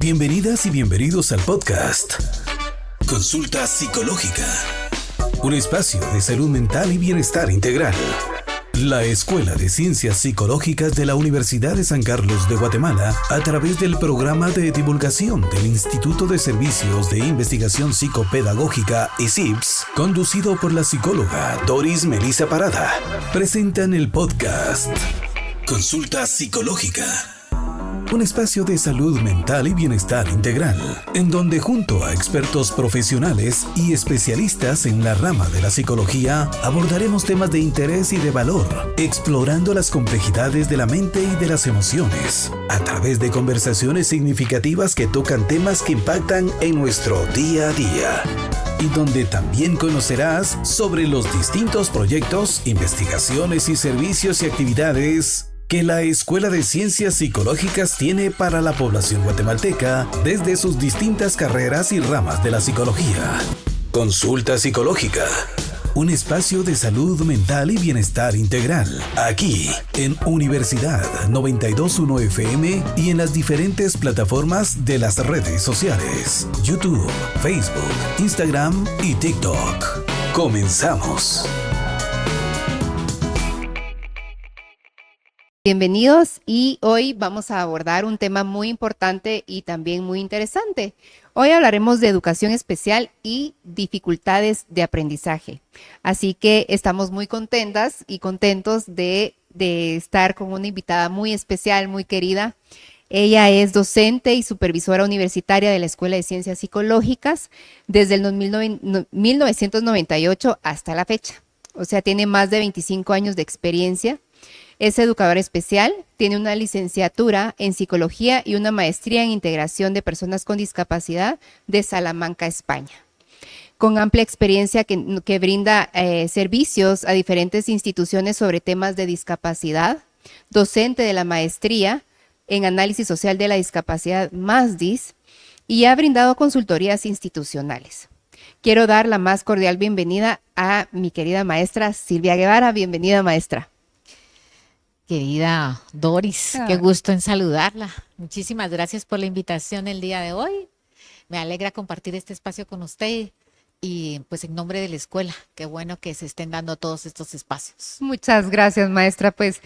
Bienvenidas y bienvenidos al podcast Consulta Psicológica, un espacio de salud mental y bienestar integral. La Escuela de Ciencias Psicológicas de la Universidad de San Carlos de Guatemala, a través del programa de divulgación del Instituto de Servicios de Investigación Psicopedagógica ICIPS, conducido por la psicóloga Doris Melissa Parada, presentan el podcast Consulta Psicológica. Un espacio de salud mental y bienestar integral, en donde junto a expertos profesionales y especialistas en la rama de la psicología, abordaremos temas de interés y de valor, explorando las complejidades de la mente y de las emociones, a través de conversaciones significativas que tocan temas que impactan en nuestro día a día. Y donde también conocerás sobre los distintos proyectos, investigaciones y servicios y actividades que la Escuela de Ciencias Psicológicas tiene para la población guatemalteca desde sus distintas carreras y ramas de la psicología. Consulta Psicológica, un espacio de salud mental y bienestar integral, aquí en Universidad 92.1 FM y en las diferentes plataformas de las redes sociales, YouTube, Facebook, Instagram y TikTok. Comenzamos. Bienvenidos, y hoy vamos a abordar un tema muy importante y también muy interesante. Hoy hablaremos de educación especial y dificultades de aprendizaje. Así que estamos muy contentas y contentos de estar con una invitada muy especial, muy querida. Ella es docente y supervisora universitaria de la Escuela de Ciencias Psicológicas desde el 1998 hasta la fecha. O sea, tiene más de 25 años de experiencia. Es educadora especial, tiene una licenciatura en psicología y una maestría en integración de personas con discapacidad de Salamanca, España. Con amplia experiencia que brinda servicios a diferentes instituciones sobre temas de discapacidad, docente de la maestría en análisis social de la discapacidad MASDIS, y ha brindado consultorías institucionales. Quiero dar la más cordial bienvenida a mi querida maestra Silvia Guevara. Bienvenida, maestra. Querida Doris, qué gusto en saludarla. Muchísimas gracias por la invitación el día de hoy. Me alegra compartir este espacio con usted y pues en nombre de la escuela, qué bueno que se estén dando todos estos espacios. Muchas gracias, maestra. Pues,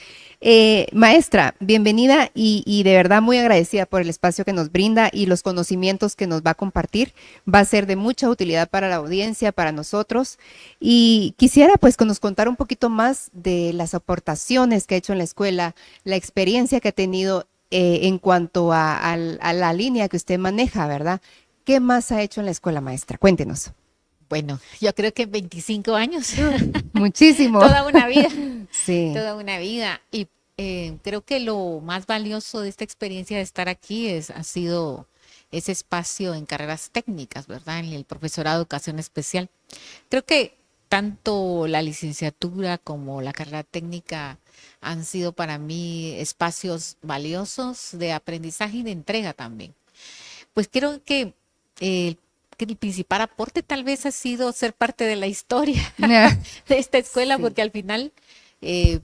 maestra, bienvenida y de verdad muy agradecida por el espacio que nos brinda y los conocimientos que nos va a compartir. Va a ser de mucha utilidad para la audiencia, para nosotros. Y quisiera pues que nos contara un poquito más de las aportaciones que ha hecho en la escuela, la experiencia que ha tenido en cuanto a la línea que usted maneja, ¿verdad? ¿Qué más ha hecho en la escuela, maestra? Cuéntenos. Bueno, yo creo que 25 años. Muchísimo. Toda una vida. Sí. Toda una vida. Y creo que lo más valioso de esta experiencia de estar aquí ha sido ese espacio en carreras técnicas, ¿verdad? En el profesorado de educación especial. Creo que tanto la licenciatura como la carrera técnica han sido para mí espacios valiosos de aprendizaje y de entrega también. Pues creo que el principal aporte tal vez ha sido ser parte de la historia de esta escuela, sí. Porque al final el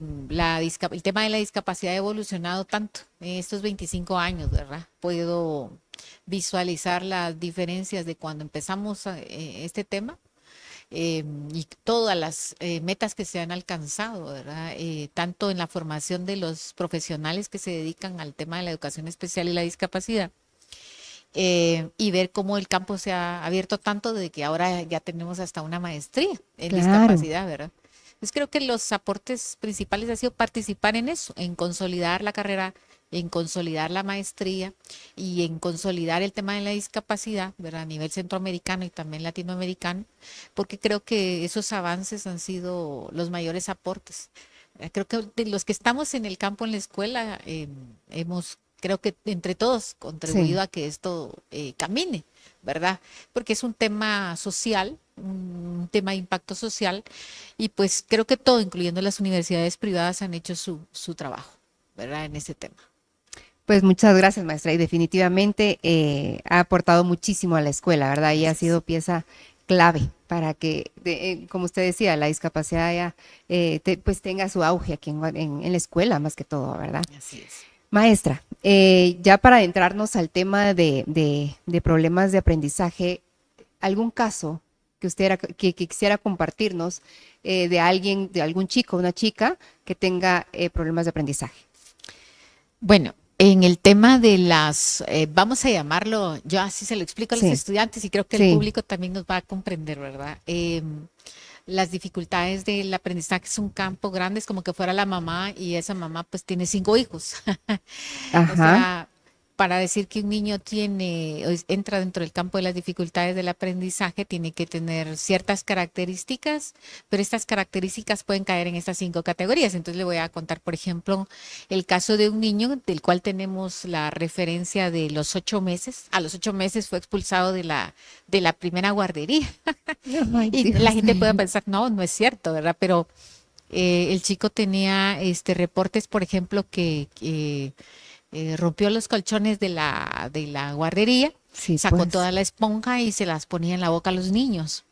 tema de la discapacidad ha evolucionado tanto en estos 25 años, ¿verdad? Puedo visualizar las diferencias de cuando empezamos este tema y todas las metas que se han alcanzado, ¿verdad? Tanto en la formación de los profesionales que se dedican al tema de la educación especial y la discapacidad. Y ver cómo el campo se ha abierto tanto de que ahora ya tenemos hasta una maestría en discapacidad, ¿verdad? Pues creo que los aportes principales ha sido participar en eso, en consolidar la carrera, en consolidar la maestría y en consolidar el tema de la discapacidad, ¿verdad? A nivel centroamericano y también latinoamericano, porque creo que esos avances han sido los mayores aportes. Creo que de los que estamos en el campo en la escuela creo que entre todos contribuido a que esto camine, ¿verdad? Porque es un tema social, un tema de impacto social, y pues creo que todo, incluyendo las universidades privadas, han hecho su trabajo, ¿verdad? En ese tema. Pues muchas gracias, maestra, y definitivamente ha aportado muchísimo a la escuela, ¿verdad? Y ha sido pieza clave para que, como usted decía, la discapacidad ya pues tenga su auge aquí en la escuela más que todo, ¿verdad? Así es. Maestra, ya para adentrarnos al tema de problemas de aprendizaje, ¿algún caso que que quisiera compartirnos de alguien, de algún chico, una chica que tenga problemas de aprendizaje? Bueno, en el tema de vamos a llamarlo, yo así se lo explico a los Sí, estudiantes y creo que el sí, público también nos va a comprender, ¿verdad? Las dificultades del aprendizaje es un campo grande, es como que fuera la mamá y esa mamá pues tiene 5 hijos. O ajá, sea, para decir que un niño entra dentro del campo de las dificultades del aprendizaje, tiene que tener ciertas características, pero estas características pueden caer en estas 5 categorías. Entonces le voy a contar, por ejemplo, el caso de un niño del cual tenemos la referencia de los 8 meses. A los 8 meses fue expulsado de la primera guardería. ay, Y la Dios. gente puede pensar, no, no es cierto, ¿verdad? Pero el chico tenía reportes, por ejemplo, que rompió los colchones de la guardería, Sí, sacó pues, toda la esponja y se las ponía en la boca a los niños.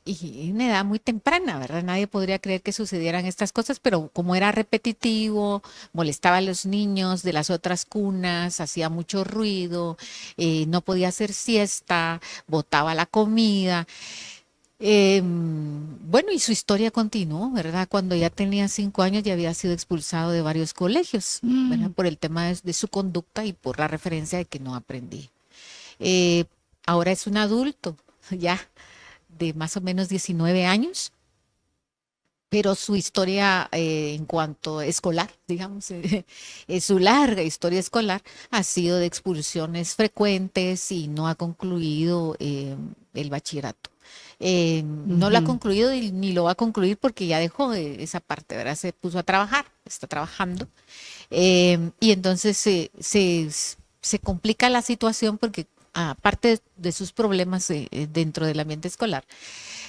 Y una edad muy temprana, ¿verdad? Nadie podría creer que sucedieran estas cosas, pero como era repetitivo, molestaba a los niños de las otras cunas, hacía mucho ruido, no podía hacer siesta, botaba la comida. Bueno, y su historia continuó, ¿verdad? Cuando ya tenía 5 años ya había sido expulsado de varios colegios, ¿verdad? mm, Por el tema de su conducta y por la referencia de que no aprendí. Eh, Ahora es un adulto, ya de más o menos 19 años, pero su historia en cuanto escolar, digamos, su larga historia escolar ha sido de expulsiones frecuentes y no ha concluido el bachillerato. No lo ha ujú, concluido ni lo va a concluir porque ya dejó esa parte, ¿verdad? Se puso a trabajar, está trabajando. Y entonces se complica la situación porque aparte de sus problemas dentro del ambiente escolar,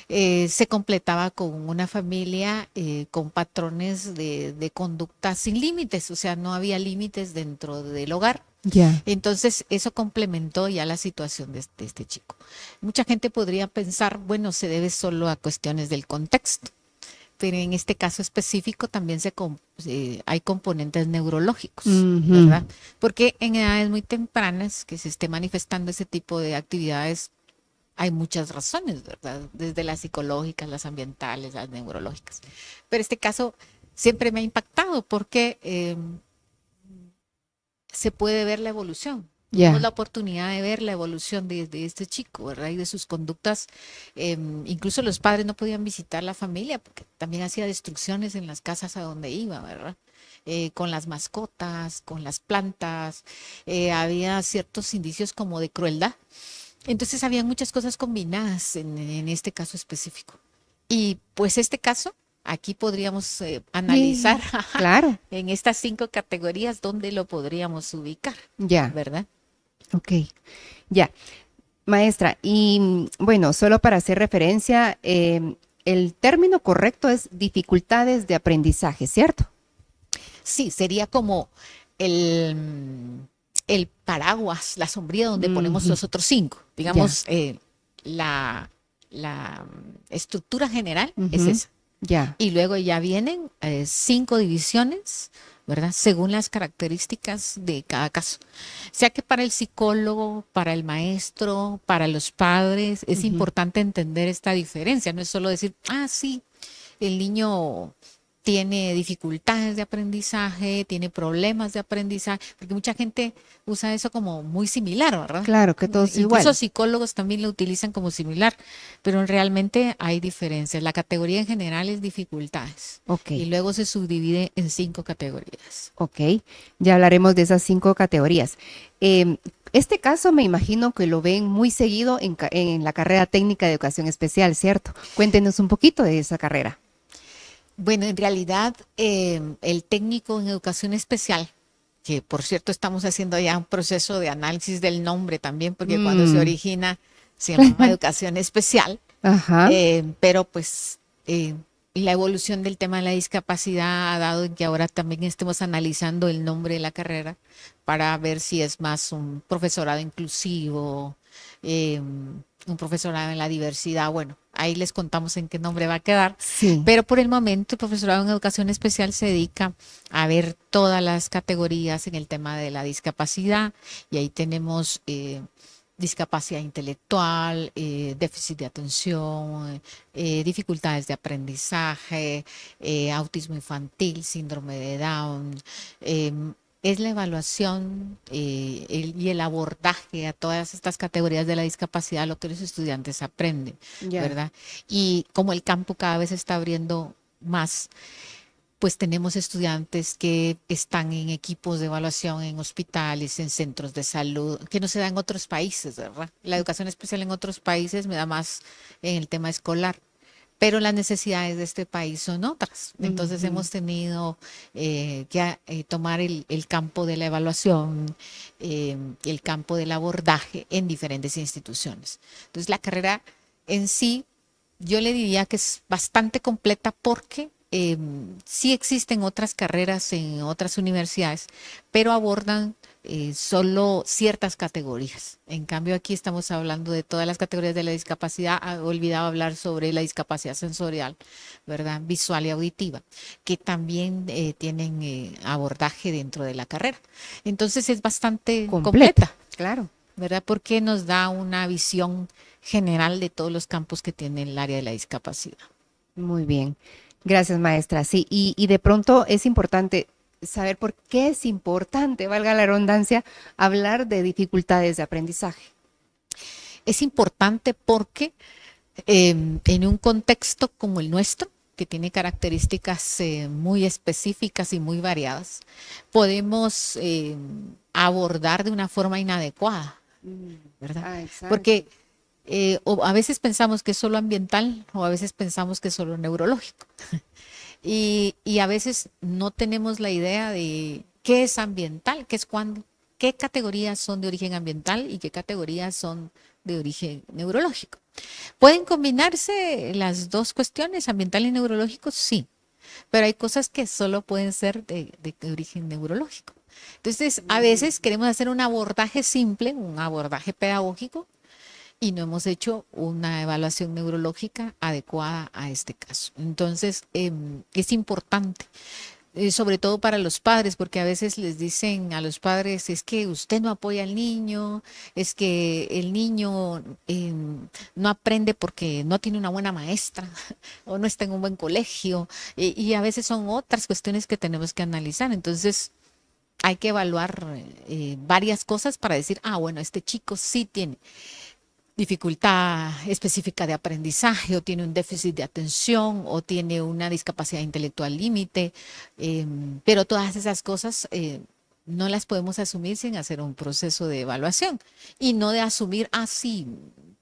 se completaba con una familia con patrones de conducta sin límites, o sea, no había límites dentro del hogar. ya, Entonces, eso complementó ya la situación de este chico. Mucha gente podría pensar, bueno, se debe solo a cuestiones del contexto, pero en este caso específico también hay componentes neurológicos, ujú, ¿verdad? Porque en edades muy tempranas que se esté manifestando ese tipo de actividades, hay muchas razones, ¿verdad? Desde las psicológicas, las ambientales, las neurológicas. Pero este caso siempre me ha impactado porque se puede ver la evolución. Tuvimos ya, la oportunidad de ver la evolución de este chico, ¿verdad? Y de sus conductas. Incluso los padres no podían visitar la familia porque también hacía destrucciones en las casas a donde iba, ¿verdad? Con las mascotas, con las plantas. Había ciertos indicios como de crueldad. Entonces había muchas cosas combinadas en este caso específico. Y pues este caso, aquí podríamos analizar sí, claro, en estas 5 categorías dónde lo podríamos ubicar, ya, ¿verdad? ok, ya. Maestra, y bueno, solo para hacer referencia, el término correcto es dificultades de aprendizaje, ¿cierto? Sí, sería como el, el paraguas, la sombría donde ponemos Ujú, los otros 5. ya, Digamos, la estructura general es ujú, esa. ya, Y luego ya vienen 5 divisiones, ¿verdad? Según las características de cada caso. O sea que para el psicólogo, para el maestro, para los padres, es ujú, importante entender esta diferencia. No es solo decir, sí, el niño tiene dificultades de aprendizaje, tiene problemas de aprendizaje, porque mucha gente usa eso como muy similar, ¿verdad? claro que todo es Incluso igual. psicólogos también lo utilizan como similar, pero realmente hay diferencias. La categoría en general es dificultades Ok, y luego se subdivide en 5 categorías. ok, ya hablaremos de esas 5 categorías. Este caso me imagino que lo ven muy seguido en la carrera técnica de educación especial, ¿cierto? Cuéntenos un poquito de esa carrera. Bueno, en realidad el técnico en educación especial, que por cierto estamos haciendo ya un proceso de análisis del nombre también, porque cuando se Mm, origina se llamaba educación especial. ajá, Pero pues la evolución del tema de la discapacidad ha dado en que ahora también estemos analizando el nombre de la carrera para ver si es más un profesorado inclusivo, un profesorado en la diversidad. Bueno, ahí les contamos en qué nombre va a quedar. Sí. Pero por el momento el profesorado en educación especial se dedica a ver todas las categorías en el tema de la discapacidad y ahí tenemos discapacidad intelectual, déficit de atención, dificultades de aprendizaje, autismo infantil, síndrome de Down. Es la evaluación y el abordaje a todas estas categorías de la discapacidad lo que los estudiantes aprenden, ¿verdad? Y como el campo cada vez se está abriendo más, pues tenemos estudiantes que están en equipos de evaluación en hospitales, en centros de salud, que no se da en otros países, ¿verdad? La educación especial en otros países me da más en el tema escolar, pero las necesidades de este país son otras. Entonces hemos tenido que tomar el campo de la evaluación, el campo del abordaje en diferentes instituciones. Entonces la carrera en sí, yo le diría que es bastante completa porque sí existen otras carreras en otras universidades, pero abordan solo ciertas categorías. En cambio, aquí estamos hablando de todas las categorías de la discapacidad. He olvidado hablar sobre la discapacidad sensorial, ¿verdad? Visual y auditiva, que también tienen abordaje dentro de la carrera. Entonces es bastante completa, claro, ¿verdad? Porque nos da una visión general de todos los campos que tiene el área de la discapacidad. Muy bien. Gracias, maestra. Sí, y de pronto es importante saber por qué es importante, valga la redundancia, hablar de dificultades de aprendizaje. Es importante porque en un contexto como el nuestro, que tiene características muy específicas y muy variadas, podemos abordar de una forma inadecuada, ¿verdad? Porque o a veces pensamos que es solo ambiental o a veces pensamos que es solo neurológico. Y a veces no tenemos la idea de qué es ambiental, qué es cuándo, qué categorías son de origen ambiental y qué categorías son de origen neurológico. ¿Pueden combinarse las dos cuestiones, ambiental y neurológico? Sí, pero hay cosas que solo pueden ser de origen neurológico. Entonces, a veces queremos hacer un abordaje simple, un abordaje pedagógico, y no hemos hecho una evaluación neurológica adecuada a este caso. Entonces, es importante, sobre todo para los padres, porque a veces les dicen a los padres, es que usted no apoya al niño, es que el niño no aprende porque no tiene una buena maestra o no está en un buen colegio, y a veces son otras cuestiones que tenemos que analizar. Entonces, hay que evaluar varias cosas para decir, bueno, este chico sí tiene dificultad específica de aprendizaje o tiene un déficit de atención o tiene una discapacidad intelectual límite, pero todas esas cosas no las podemos asumir sin hacer un proceso de evaluación y no de asumir, sí,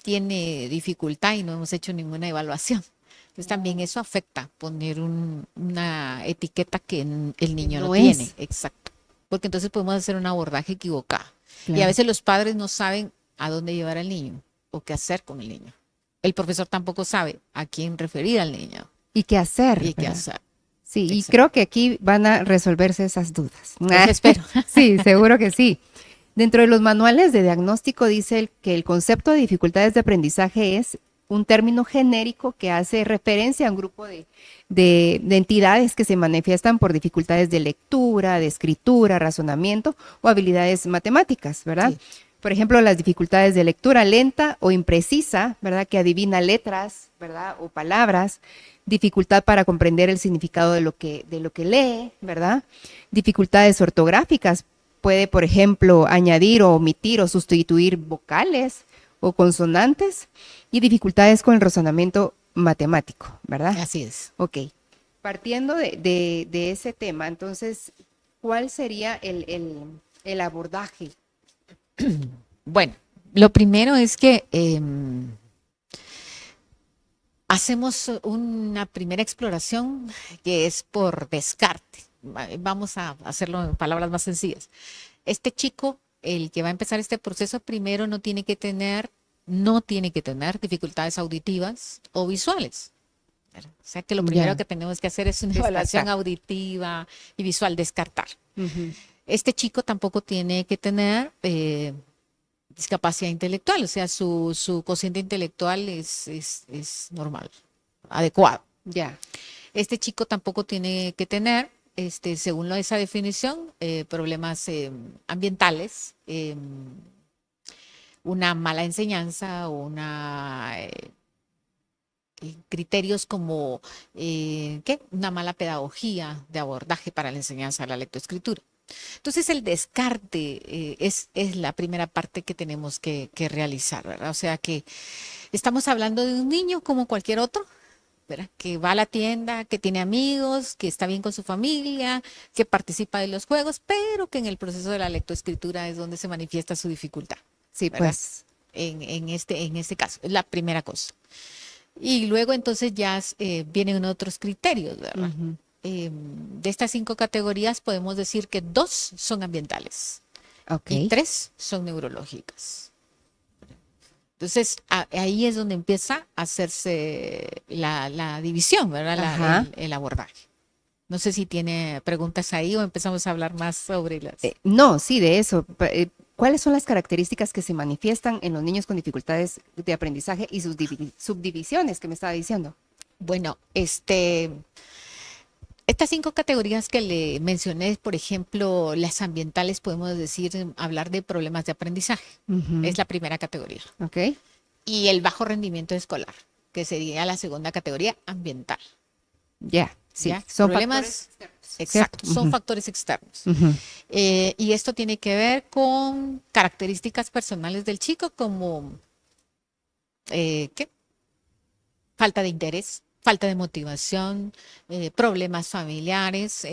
tiene dificultad y no hemos hecho ninguna evaluación. Entonces también eso afecta poner una etiqueta que el niño no tiene. Exacto. Porque entonces podemos hacer un abordaje equivocado. Claro. Y a veces los padres no saben a dónde llevar al niño o qué hacer con el niño. El profesor tampoco sabe a quién referir al niño. Y qué hacer. Y qué hacer. Sí, exacto. Y creo que aquí van a resolverse esas dudas. Pues espero. Sí, seguro que sí. Dentro de los manuales de diagnóstico dice que el concepto de dificultades de aprendizaje es un término genérico que hace referencia a un grupo de entidades que se manifiestan por dificultades de lectura, de escritura, razonamiento o habilidades matemáticas, ¿verdad? Sí. Por ejemplo, las dificultades de lectura lenta o imprecisa, ¿verdad? Que adivina letras, ¿verdad? O palabras. Dificultad para comprender el significado de lo que lee, ¿verdad? Dificultades ortográficas. Puede, por ejemplo, añadir o omitir o sustituir vocales o consonantes. Y dificultades con el razonamiento matemático, ¿verdad? Así es. Ok. Partiendo de ese tema, entonces, ¿cuál sería el abordaje? Bueno, lo primero es que hacemos una primera exploración que es por descarte. Vamos a hacerlo en palabras más sencillas. Este chico, el que va a empezar este proceso, primero no tiene que tener dificultades auditivas o visuales. O sea que lo primero que tenemos que hacer es una evaluación auditiva y visual, descartar. Este chico tampoco tiene que tener discapacidad intelectual, o sea, su cociente intelectual es normal, adecuado. Ya. Este chico tampoco tiene que tener, según esa definición, problemas ambientales, una mala enseñanza o criterios como una mala pedagogía de abordaje para la enseñanza de la lectoescritura. Entonces el descarte es la primera parte que tenemos que realizar, ¿verdad? O sea que estamos hablando de un niño como cualquier otro, ¿verdad? Que va a la tienda, que tiene amigos, que está bien con su familia, que participa de los juegos, pero que en el proceso de la lectoescritura es donde se manifiesta su dificultad. Sí, ¿verdad? pues. En este caso, es la primera cosa. Y luego entonces ya vienen otros criterios, ¿verdad? Ujú. De estas 5 categorías podemos decir que 2 son ambientales Ok. y 3 son neurológicas. Entonces ahí es donde empieza a hacerse la división, ¿verdad? Ajá. El abordaje. No sé si tiene preguntas ahí o empezamos a hablar más sobre las... No, sí, de eso. ¿Cuáles son las características que se manifiestan en los niños con dificultades de aprendizaje y sus subdivisiones que me estaba diciendo? Bueno, estas 5 categorías que le mencioné, por ejemplo, las ambientales, podemos decir, hablar de problemas de aprendizaje. Ujú. Es la primera categoría. Ok. Y el bajo rendimiento escolar, que sería la segunda categoría ambiental. Ya, sí. ¿Ya? Son Problemas, factores externos, exacto, ¿cierto? son Ujú. factores externos. Ujú. Y esto tiene que ver con características personales del chico como, ¿qué? Falta de interés, falta de motivación, problemas familiares,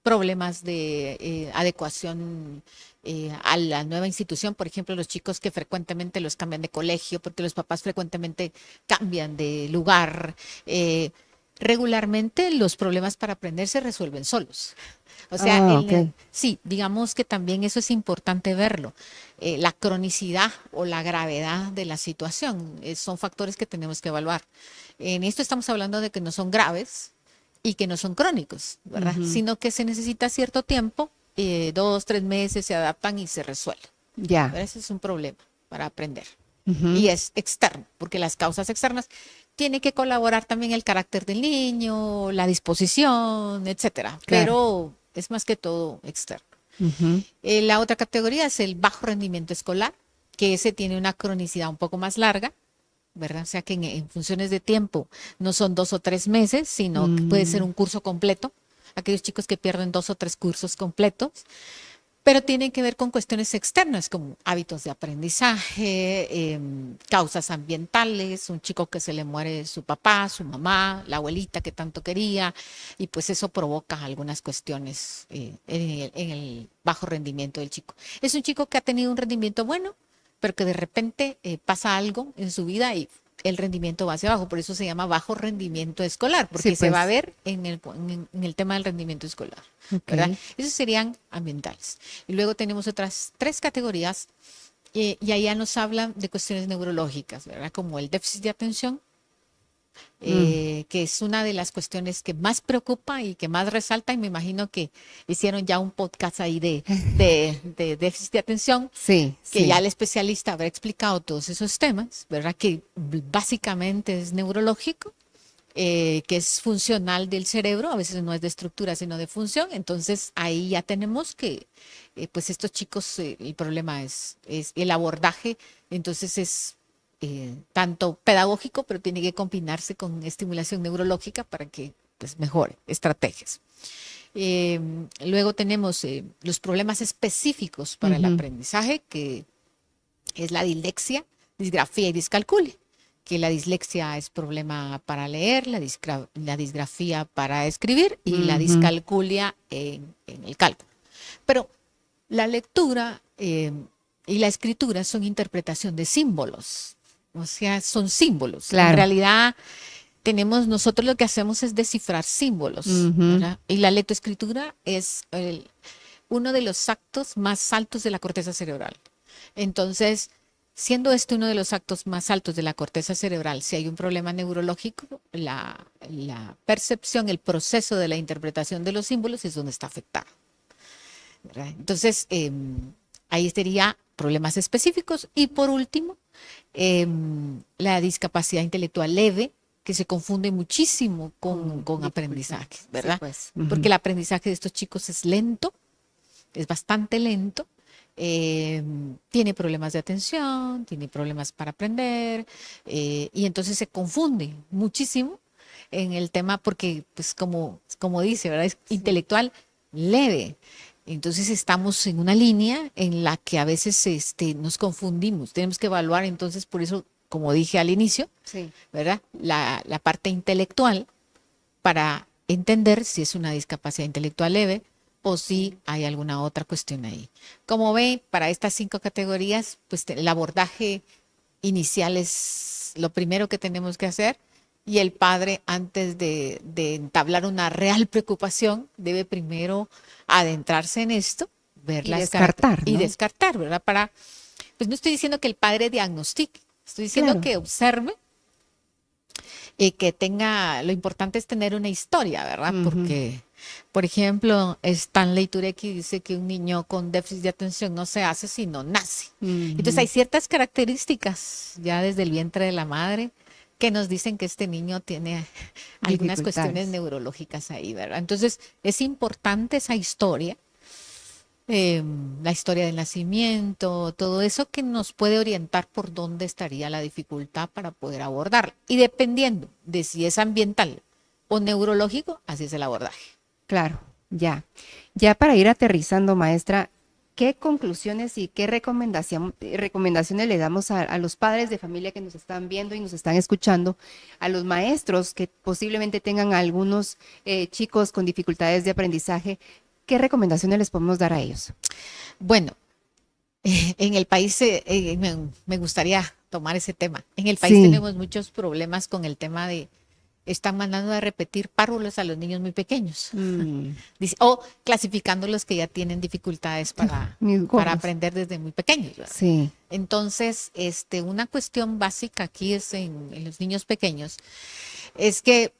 problemas de adecuación a la nueva institución. Por ejemplo, los chicos que frecuentemente los cambian de colegio porque los papás frecuentemente cambian de lugar. Regularmente los problemas para aprender se resuelven solos. O sea, Ok. sí, digamos que también eso es importante verlo. La cronicidad o la gravedad de la situación son factores que tenemos que evaluar. En esto estamos hablando de que no son graves y que no son crónicos, ¿verdad? Ujú. Sino que se necesita cierto tiempo, 2, 3 meses, se adaptan y se resuelven. Ya. Pero ese es un problema para aprender. Ujú. Y es externo, porque las causas externas tienen que colaborar también el carácter del niño, la disposición, etcétera. Claro. Pero es más que todo externo. Ujú. La otra categoría es el bajo rendimiento escolar, que ese tiene una cronicidad un poco más larga, ¿verdad? O sea que en funciones de tiempo no son 2 o 3 meses, sino que puede ser un curso completo. Aquellos chicos que pierden 2 o 3 cursos completos, pero tienen que ver con cuestiones externas como hábitos de aprendizaje, causas ambientales, un chico que se le muere su papá, su mamá, la abuelita que tanto quería, y pues eso provoca algunas cuestiones en el bajo rendimiento del chico. Es un chico que ha tenido un rendimiento bueno, pero que de repente pasa algo en su vida y el rendimiento va hacia abajo, por eso se llama bajo rendimiento escolar, porque Sí, se va a pues. ver en el tema del rendimiento escolar, Ok. ¿verdad? Esos serían ambientales. Y luego tenemos otras 3 categorías y allá nos hablan de cuestiones neurológicas, ¿verdad? Como el déficit de atención, que es una de las cuestiones que más preocupa y que más resalta, y me imagino que hicieron ya un podcast ahí de déficit de atención, Sí, que sí. ya el especialista habrá explicado todos esos temas, ¿verdad? Que básicamente es neurológico, que es funcional del cerebro, a veces no es de estructura, sino de función. Entonces ahí ya tenemos que, pues estos chicos, el problema es el abordaje, entonces es tanto pedagógico, pero tiene que combinarse con estimulación neurológica para que pues mejore estrategias. Luego tenemos los problemas específicos para el Ujú. aprendizaje, que es la dislexia, disgrafía y discalculia, que la dislexia es problema para leer, la disgrafía para escribir y la Ujú. discalculia en el cálculo. Pero la lectura y la escritura son interpretación de símbolos, o sea, son símbolos. En Claro. realidad, nosotros lo que hacemos es descifrar símbolos, Ujú. ¿verdad? Y la lectoescritura es uno de los actos más altos de la corteza cerebral. Entonces, siendo este uno de los actos más altos de la corteza cerebral, si hay un problema neurológico, la percepción, el proceso de la interpretación de los símbolos es donde está afectado, ¿verdad? Entonces, ahí sería problemas específicos. Y por último, la discapacidad intelectual leve, que se confunde muchísimo con aprendizaje, ¿verdad? Sí, pues. Ujú. Porque el aprendizaje de estos chicos es lento, es bastante lento. Tiene problemas de atención, tiene problemas para aprender, y entonces se confunde muchísimo en el tema porque, pues como dice, ¿verdad? Es intelectual leve. Entonces estamos en una línea en la que a veces nos confundimos. Tenemos que evaluar, entonces, por eso, como dije al inicio, Sí. ¿verdad? La parte intelectual para entender si es una discapacidad intelectual leve o si hay alguna otra cuestión ahí. Como ven, para estas 5 categorías, pues el abordaje inicial es lo primero que tenemos que hacer, y el padre, antes de entablar una real preocupación, debe primero adentrarse en esto, ver Y las descartar, y ¿no? descartar, ¿verdad? Pues no estoy diciendo que el padre diagnostique, estoy diciendo Claro. que observe y que tenga, lo importante es tener una historia, ¿verdad? Ujú. Porque, por ejemplo, Stanley Turecki dice que un niño con déficit de atención no se hace sino nace. Entonces hay ciertas características ya desde el vientre de la madre que nos dicen que este niño tiene algunas cuestiones Dificultades. neurológicas ahí, ¿verdad? Entonces es importante esa historia, la historia del nacimiento, todo eso que nos puede orientar por dónde estaría la dificultad para poder abordar. Y dependiendo de si es ambiental o neurológico, así es el abordaje. Claro, ya. Ya para ir aterrizando, maestra, ¿qué conclusiones y qué recomendaciones le damos a los padres de familia que nos están viendo y nos están escuchando, a los maestros que posiblemente tengan algunos chicos con dificultades de aprendizaje? ¿Qué recomendaciones les podemos dar a ellos? Bueno, en el país me gustaría tomar ese tema. En el país Sí. tenemos muchos problemas con el tema de están mandando a repetir párvulos a los niños muy pequeños. O clasificando los que ya tienen dificultades Mis para gordos. aprender desde muy pequeños, ¿verdad? Sí. Entonces, una cuestión básica aquí es en los niños pequeños, es que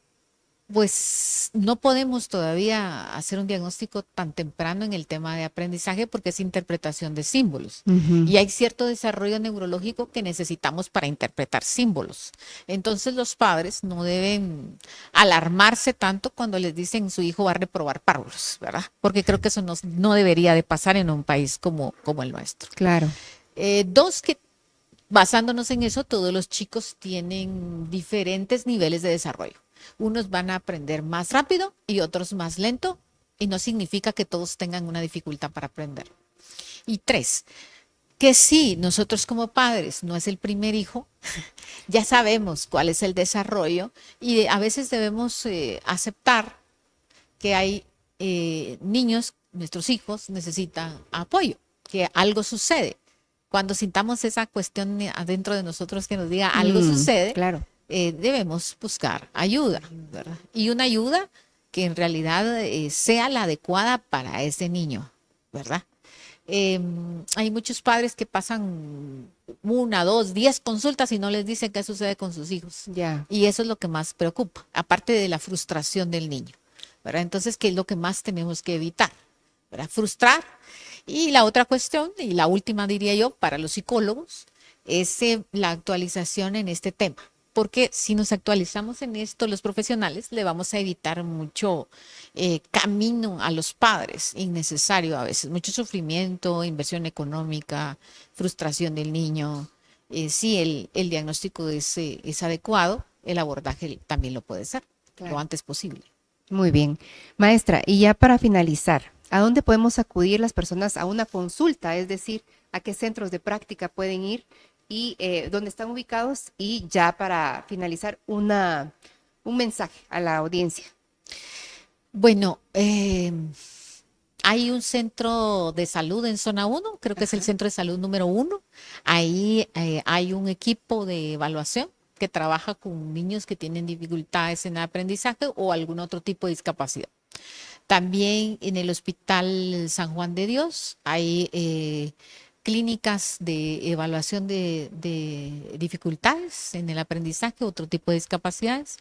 pues no podemos todavía hacer un diagnóstico tan temprano en el tema de aprendizaje porque es interpretación de símbolos. Ujú. Y hay cierto desarrollo neurológico que necesitamos para interpretar símbolos. Entonces los padres no deben alarmarse tanto cuando les dicen su hijo va a reprobar párvulos, ¿verdad? Porque creo que eso no debería de pasar en un país como el nuestro. Claro. Dos, que basándonos en eso, todos los chicos tienen diferentes niveles de desarrollo. Unos van a aprender más rápido y otros más lento, y no significa que todos tengan una dificultad para aprender. Y 3, que si nosotros como padres no es el primer hijo, ya sabemos cuál es el desarrollo, y a veces debemos aceptar que hay niños, nuestros hijos necesitan apoyo, que algo sucede. Cuando sintamos esa cuestión adentro de nosotros que nos diga algo sucede, Claro. Debemos buscar ayuda, ¿verdad? Y una ayuda que en realidad sea la adecuada para ese niño, ¿verdad? Hay muchos padres que pasan 1, 2, 10 consultas y no les dicen qué sucede con sus hijos. Ya. Y eso es lo que más preocupa, aparte de la frustración del niño, ¿verdad? Entonces, ¿qué es lo que más tenemos que evitar? ¿Verdad? Frustrar. Y la otra cuestión, y la última diría yo, para los psicólogos, es la actualización en este tema. Porque si nos actualizamos en esto, los profesionales, le vamos a evitar mucho camino a los padres, innecesario a veces, mucho sufrimiento, inversión económica, frustración del niño. Si el diagnóstico es adecuado, el abordaje también lo puede ser, lo antes posible. Muy bien. Maestra, y ya para finalizar, ¿a dónde podemos acudir las personas a una consulta? Es decir, ¿a qué centros de práctica pueden ir y dónde están ubicados? Y ya para finalizar, un mensaje a la audiencia. Bueno, hay un centro de salud en zona 1, creo que es el centro de salud número 1. Ahí hay un equipo de evaluación que trabaja con niños que tienen dificultades en el aprendizaje o algún otro tipo de discapacidad. También en el Hospital San Juan de Dios hay clínicas de evaluación de dificultades en el aprendizaje, otro tipo de discapacidades.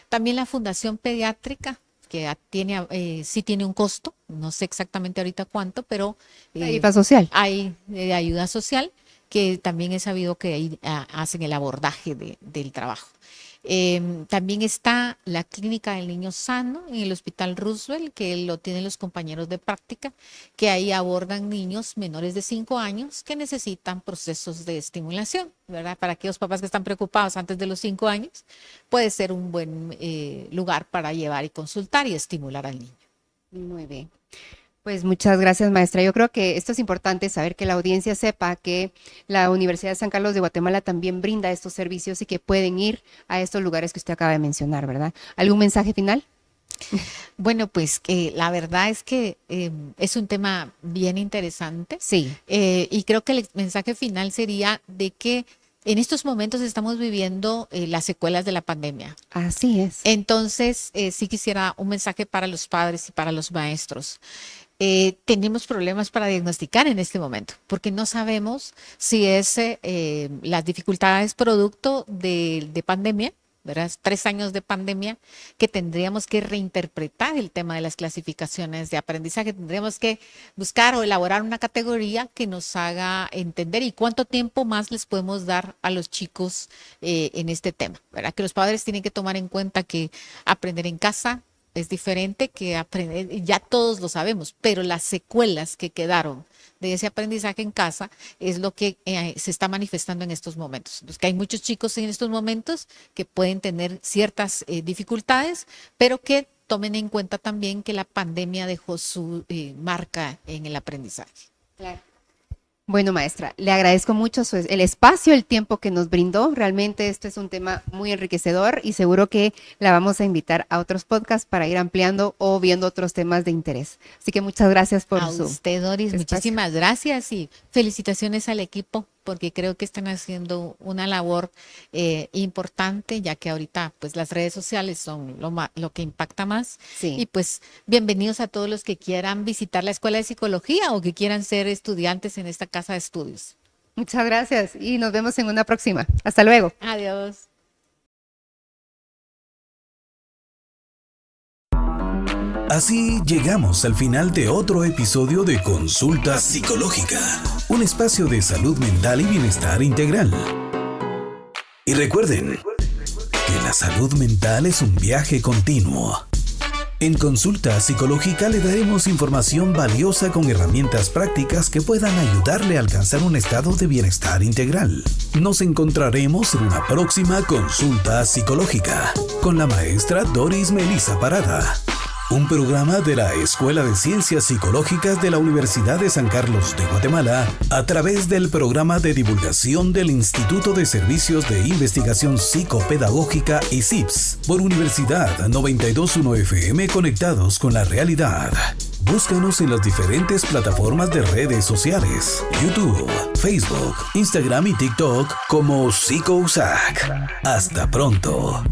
También la Fundación Pediátrica que sí tiene un costo, no sé exactamente ahorita cuánto, pero Tarifa social. hay ayuda social, que también he sabido que ahí hacen el abordaje del trabajo. También está la Clínica del Niño Sano en el Hospital Roosevelt, que lo tienen los compañeros de práctica, que ahí abordan niños menores de 5 años que necesitan procesos de estimulación, ¿verdad? Para aquellos papás que están preocupados antes de los 5 años, puede ser un buen lugar para llevar y consultar y estimular al niño. Muy bien. Pues muchas gracias, maestra. Yo creo que esto es importante saber, que la audiencia sepa que la Universidad de San Carlos de Guatemala también brinda estos servicios y que pueden ir a estos lugares que usted acaba de mencionar, ¿verdad? ¿Algún mensaje final? Bueno, pues la verdad es que es un tema bien interesante. Sí. Y creo que el mensaje final sería de que en estos momentos estamos viviendo las secuelas de la pandemia. Así es. Entonces, sí quisiera un mensaje para los padres y para los maestros. Tenemos problemas para diagnosticar en este momento, porque no sabemos si es las dificultades producto de pandemia, ¿verdad? 3 años de pandemia, que tendríamos que reinterpretar el tema de las clasificaciones de aprendizaje, tendríamos que buscar o elaborar una categoría que nos haga entender y cuánto tiempo más les podemos dar a los chicos en este tema, ¿verdad? Que los padres tienen que tomar en cuenta que aprender en casa es diferente que aprender, ya todos lo sabemos, pero las secuelas que quedaron de ese aprendizaje en casa es lo que se está manifestando en estos momentos. Entonces, que hay muchos chicos en estos momentos que pueden tener ciertas dificultades, pero que tomen en cuenta también que la pandemia dejó su marca en el aprendizaje. Claro. Bueno, maestra, le agradezco mucho el espacio, el tiempo que nos brindó. Realmente esto es un tema muy enriquecedor y seguro que la vamos a invitar a otros podcasts para ir ampliando o viendo otros temas de interés. Así que muchas gracias por a usted, Doris, espacio. muchísimas gracias y felicitaciones al equipo, porque creo que están haciendo una labor importante, ya que ahorita pues las redes sociales son lo que impacta más. Sí. Y pues bienvenidos a todos los que quieran visitar la Escuela de Psicología o que quieran ser estudiantes en esta casa de estudios. Muchas gracias y nos vemos en una próxima. Hasta luego. Adiós. Así llegamos al final de otro episodio de Consulta Psicológica, un espacio de salud mental y bienestar integral. Y recuerden que la salud mental es un viaje continuo. En Consulta Psicológica le daremos información valiosa con herramientas prácticas que puedan ayudarle a alcanzar un estado de bienestar integral. Nos encontraremos en una próxima Consulta Psicológica con la maestra Doris Melissa Parada. Un programa de la Escuela de Ciencias Psicológicas de la Universidad de San Carlos de Guatemala a través del programa de divulgación del Instituto de Servicios de Investigación Psicopedagógica ICIPS por Universidad 921 FM, conectados con la realidad. Búscanos en las diferentes plataformas de redes sociales, YouTube, Facebook, Instagram y TikTok como PsicoUSAC. Hasta pronto.